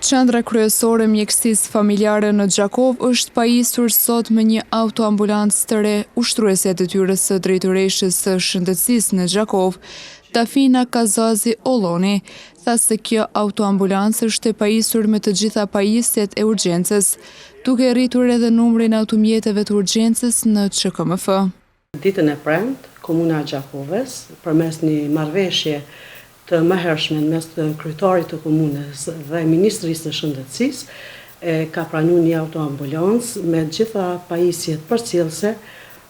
Qendra kryesore mjekësisë familjare në Gjakov është pajisur sot me një autoambulancë të re. Ushtruesja e detyrës së drejtoreshës së shëndetësisë në Gjakov, Dafina Kazazi Olloni, tha se kjo autoambulancë është e pajisur me të gjitha pajisjet e urgjencës, duke rritur edhe numrin e automjeteve të urgjencës në QKMF. Ditën e premte, Komuna e Gjakovës, përmes një marrëveshje të mëhershme mes të kryetarit të komunës dhe Ministrisë së Shëndetësisë, ka pranuar një autoambulancë me gjitha pajisjet përcjellëse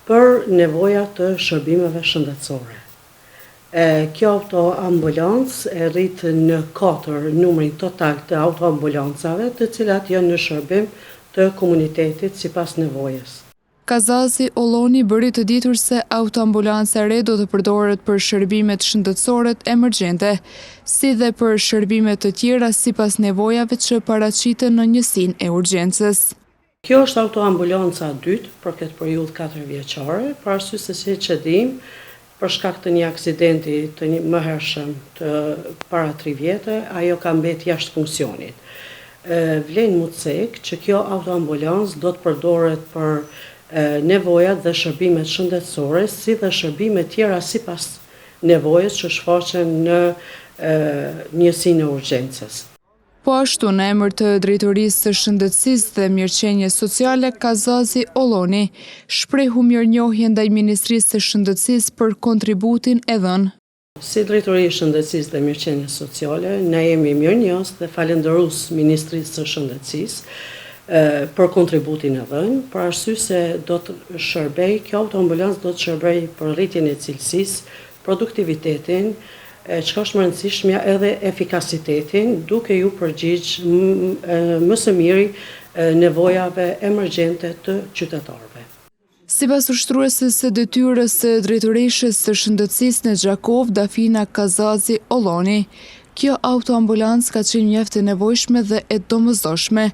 për nevojat të shërbimeve shëndetësore. Kjo autoambulancë e rrit në 4 numrin total të autoambulancave, të cilat janë në shërbim të komunitetit sipas nevojës. Kazazi Olloni bëri të ditur se autoambulanca e re do të përdoret për shërbimet shëndetësore emergjente, si dhe për shërbime të tjera sipas nevojave që paraqiten në njësinë e urgjencës. Kjo është autoambulanca e dytë për këtë periudhë 4 vjeçare, për arsye se siç e dim, për shkak të një aksidenti të një mëhershëm të para 3 vjetë, ajo ka mbetë jashtë funksionit. Vlen mu të cek që kjo autoambulancë do të përdoret për nevojat dhe shërbimet shëndetësore, si dhe shërbimet tjera sipas nevojës që shfaqen në njësinë e urgjencës. Po ashtu, në emër të Drejtorisë së Shëndetësisë dhe Mirëqenies Sociale, Kazazi Olloni shprehu mirënjohje ndaj Ministrisë së Shëndetësisë për kontributin e dhënë. Si Drejtori i Shëndetësisë dhe Mirëqenies Sociale, ne jemi mirënjohës dhe falënderues Ministrisë së Shëndetësisë për kontributin e dhënë, për arsye se do të shërbej, kjo autoambulancë do të shërbej për rritjen e cilësisë, produktivitetin, çka është më rëndësishmja edhe efikasitetin, duke ju përgjigj më së miri nevojave emergjente të qytetarëve. Sipas ushtrueses së detyrës së drejtoreshës së shëndetësisë në Gjakov, Dafina Kazazi Olloni, kjo autoambulancë ka qenë mjaft e nevojshme dhe e domosdoshme,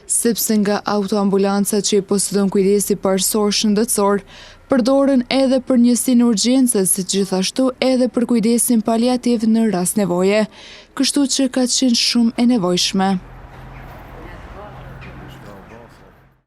sepse nga autoambulanca që i posedon kujdesi parësor shëndetësor, përdoren edhe për njësinë e urgjencës, gjithashtu edhe për kujdesin paliativ në rast nevoje, kështu që ka qenë shumë e nevojshme.